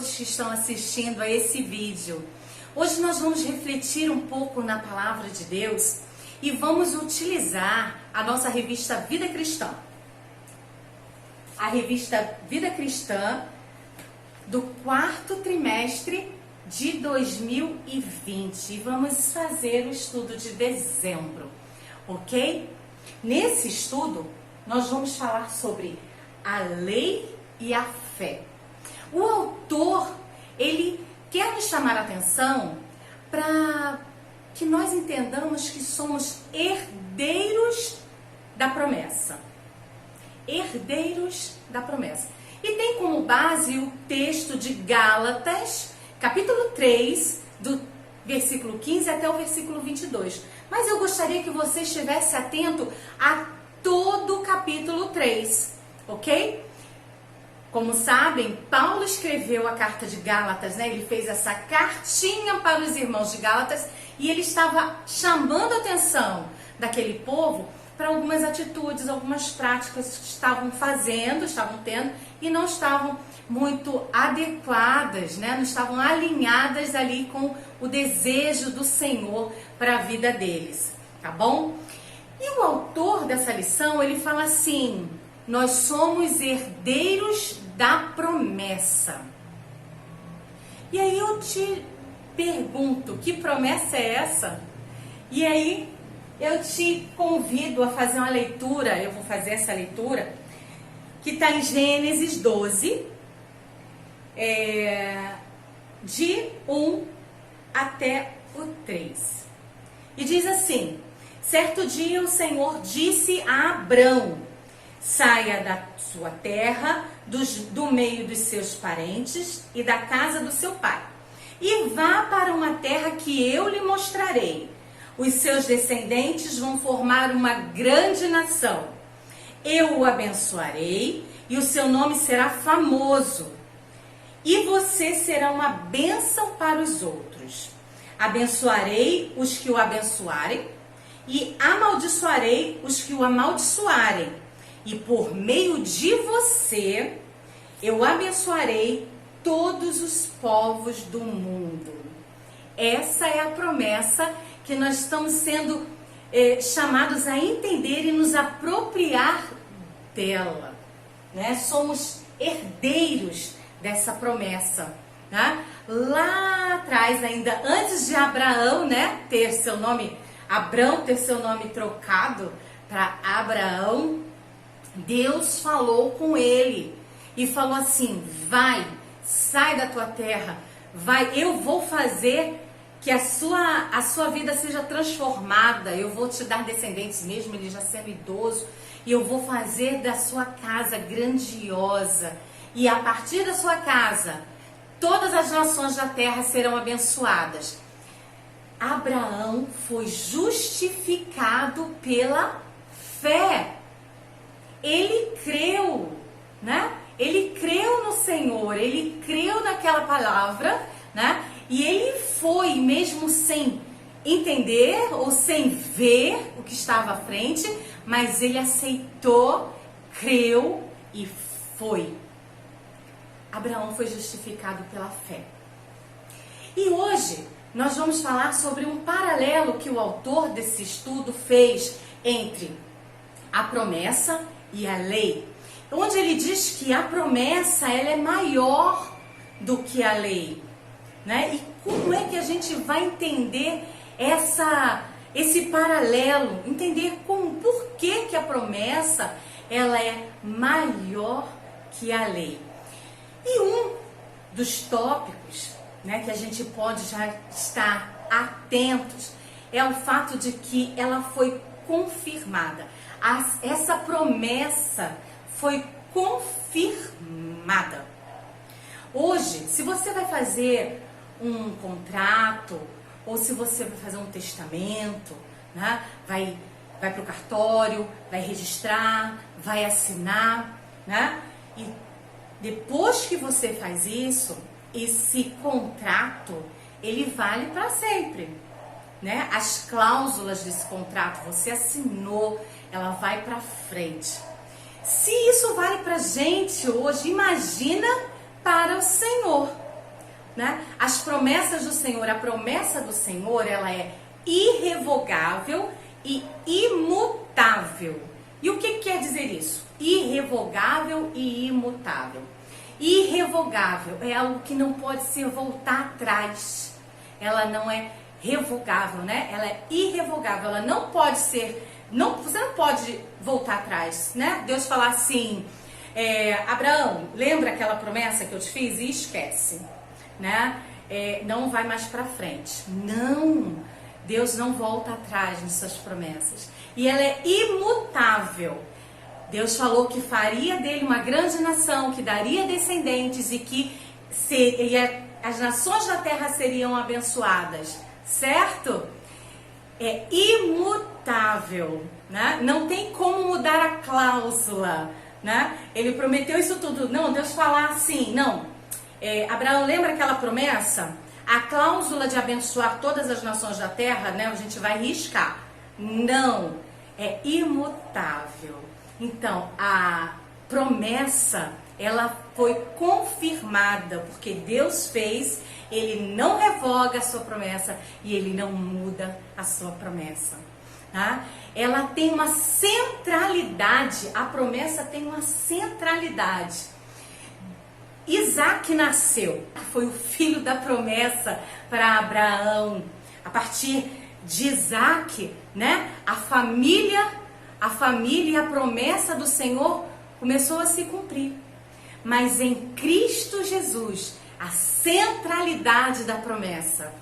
todos que estão assistindo a esse vídeo. Hoje nós vamos refletir um pouco na Palavra de Deus e vamos utilizar a nossa revista Vida Cristã. A revista Vida Cristã do quarto trimestre de 2020. E vamos fazer o estudo de dezembro, ok? Nesse estudo, nós vamos falar sobre a lei e a fé. O autor, ele quer nos chamar a atenção para que nós entendamos que somos herdeiros da promessa. Herdeiros da promessa. E tem como base o texto de Gálatas, capítulo 3, do versículo 15 até o versículo 22. Mas eu gostaria que você estivesse atento a todo o capítulo 3, ok? Como sabem, Paulo escreveu a carta de Gálatas, né? Ele fez essa cartinha para os irmãos de Gálatas e ele estava chamando a atenção daquele povo para algumas atitudes, algumas práticas que estavam tendo e não estavam muito adequadas, né? Não estavam alinhadas ali com o desejo do Senhor para a vida deles, tá bom? E o autor dessa lição, ele fala assim: nós somos herdeiros da promessa. E aí eu te pergunto, que promessa é essa? E aí eu te convido a fazer uma leitura, eu vou fazer essa leitura, que está em Gênesis 12, de 1 até o 3. E diz assim: certo dia o Senhor disse a Abrão: saia da sua terra, do meio dos seus parentes e da casa do seu pai, e vá para uma terra que eu lhe mostrarei. Os seus descendentes vão formar uma grande nação. Eu o abençoarei e o seu nome será famoso. E você será uma bênção para os outros. Abençoarei os que o abençoarem e amaldiçoarei os que o amaldiçoarem. E por meio de você, eu abençoarei todos os povos do mundo. Essa é a promessa que nós estamos sendo chamados a entender e nos apropriar dela, né? Somos herdeiros dessa promessa, né? Lá atrás, ainda antes de Abraão, né, ter seu nome trocado para Abraão, Deus falou com ele e falou assim: vai, sai da tua terra, vai, eu vou fazer que a sua vida seja transformada, eu vou te dar descendentes mesmo ele já sendo idoso, e eu vou fazer da sua casa grandiosa, e a partir da sua casa todas as nações da terra serão abençoadas. Abraão foi justificado pela fé. Ele creu, né? Ele creu no Senhor, ele creu naquela palavra, né? E ele foi, mesmo sem entender ou sem ver o que estava à frente, mas ele aceitou, creu e foi. Abraão foi justificado pela fé. E hoje nós vamos falar sobre um paralelo que o autor desse estudo fez entre a promessa e a lei, onde ele diz que a promessa ela é maior do que a lei, né? E como é que a gente vai entender esse paralelo, entender por que a promessa ela é maior que a lei? E um dos tópicos, né, que a gente pode já estar atentos é o fato de que ela foi confirmada. Essa promessa foi confirmada. Hoje, se você vai fazer um contrato ou se você vai fazer um testamento, né, vai para o cartório, vai registrar, vai assinar, né? E depois que você faz isso, esse contrato, ele vale para sempre, né? As cláusulas desse contrato, você assinou, ela vai para frente. Se isso vale para gente hoje, imagina para o Senhor, né? As promessas do Senhor, a promessa do Senhor, ela é irrevogável e imutável. E o que quer dizer isso? Irrevogável e imutável. Irrevogável é algo que não pode ser voltar atrás. Ela não é revogável, né? Ela é irrevogável, ela não pode ser, você não pode voltar atrás, né? Deus falar assim, Abraão, lembra aquela promessa que eu te fiz? E esquece, né? Não vai mais para frente. Não, Deus não volta atrás nessas promessas. E ela é imutável. Deus falou que faria dele uma grande nação, que daria descendentes e que as nações da terra seriam abençoadas, certo? É imutável, né? Não tem como mudar a cláusula, né? Ele prometeu isso tudo. Não, Deus falar assim, não. Abraão, lembra aquela promessa? A cláusula de abençoar todas as nações da terra, né? A gente vai riscar. Não, é imutável. Então, a promessa, ela foi confirmada, porque Deus fez, Ele não revoga a sua promessa e Ele não muda a sua promessa. Tá? Ela tem uma centralidade, a promessa tem uma centralidade. Isaac nasceu, foi o filho da promessa para Abraão. A partir de Isaac, né, a família e a promessa do Senhor começou a se cumprir. Mas em Cristo Jesus, a centralidade da promessa,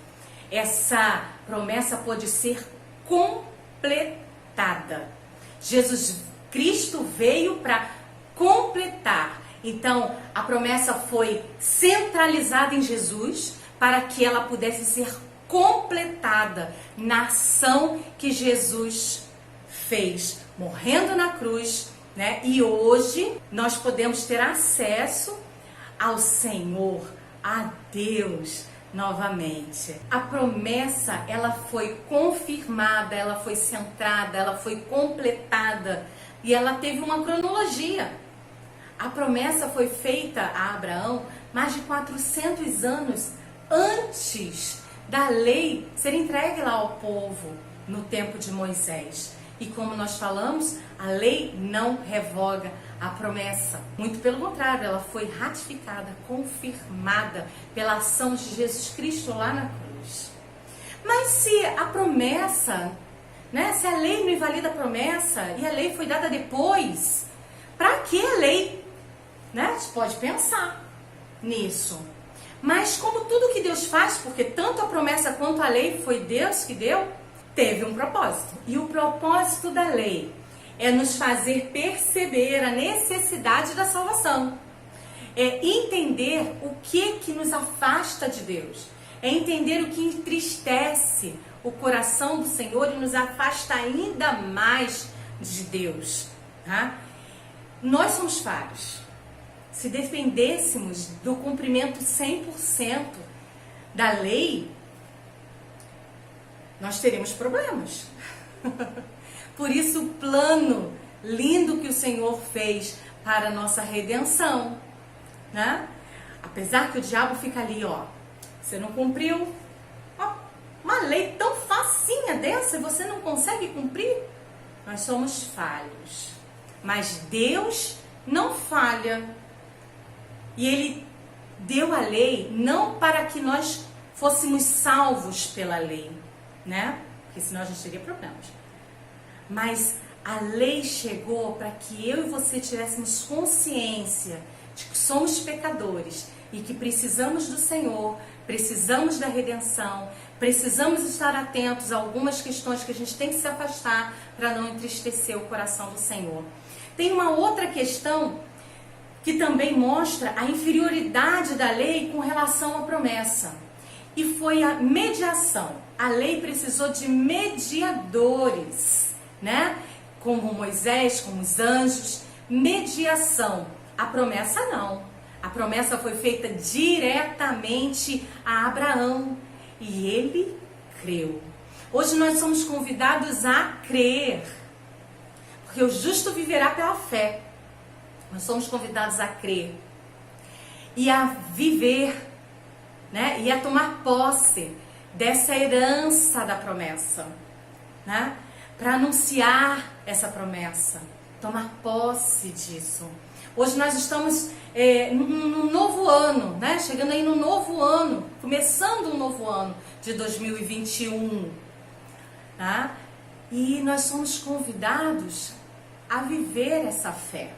essa promessa pode ser completada. Jesus Cristo veio para completar. Então, a promessa foi centralizada em Jesus para que ela pudesse ser completada na ação que Jesus fez, morrendo na cruz, né? E hoje nós podemos ter acesso ao Senhor, a Deus novamente. A promessa, ela foi confirmada, ela foi centrada, ela foi completada e ela teve uma cronologia. A promessa foi feita a Abraão mais de 400 anos antes da lei ser entregue lá ao povo no tempo de Moisés. E como nós falamos, a lei não revoga a promessa. Muito pelo contrário, ela foi ratificada, confirmada pela ação de Jesus Cristo lá na cruz. Mas se a promessa, né, se a lei não invalida a promessa e a lei foi dada depois, para que a lei? Né? A gente pode pensar nisso. Mas como tudo que Deus faz, porque tanto a promessa quanto a lei foi Deus que deu, teve um propósito. E o propósito da lei é nos fazer perceber a necessidade da salvação. É entender o que nos afasta de Deus. É entender o que entristece o coração do Senhor e nos afasta ainda mais de Deus. Tá? Nós somos falhos. Se dependêssemos do cumprimento 100% da lei, nós teríamos problemas. Por isso o plano lindo que o Senhor fez para a nossa redenção, né? Apesar que o diabo fica ali, ó, você não cumpriu uma lei tão facinha dessa e você não consegue cumprir? Nós somos falhos, mas Deus não falha. E Ele deu a lei não para que nós fôssemos salvos pela lei, né? Porque senão a gente teria problemas. Mas a lei chegou para que eu e você tivéssemos consciência de que somos pecadores e que precisamos do Senhor, precisamos da redenção, precisamos estar atentos a algumas questões que a gente tem que se afastar para não entristecer o coração do Senhor. Tem uma outra questão que também mostra a inferioridade da lei com relação à promessa. E foi a mediação. A lei precisou de mediadores, né? Como Moisés, como os anjos. Mediação. A promessa não. A promessa foi feita diretamente a Abraão. E ele creu. Hoje nós somos convidados a crer. Porque o justo viverá pela fé. Nós somos convidados a crer. E a viver né? E a tomar posse dessa herança da promessa, né? Para anunciar essa promessa, tomar posse disso. Hoje nós estamos num novo ano, né? Chegando aí no novo ano, começando um novo ano de 2021, tá? E nós somos convidados a viver essa fé,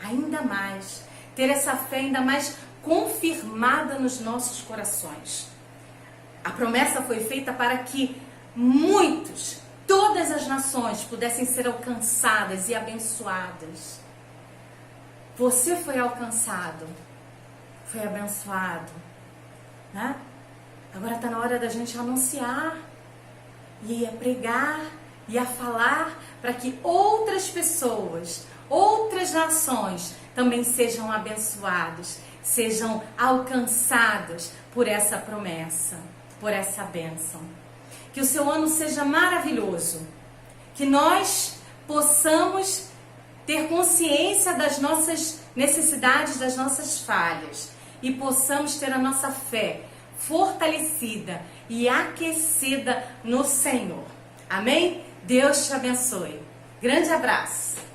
ainda mais, ter essa fé ainda mais confirmada nos nossos corações. A promessa foi feita para que muitos, todas as nações pudessem ser alcançadas e abençoadas. Você foi alcançado, foi abençoado, né? Agora está na hora da gente anunciar e a pregar e a falar para que outras pessoas, outras nações também sejam abençoadas, sejam alcançadas por essa promessa, por essa bênção. Que o seu ano seja maravilhoso, que nós possamos ter consciência das nossas necessidades, das nossas falhas e possamos ter a nossa fé fortalecida e aquecida no Senhor. Amém? Deus te abençoe. Grande abraço.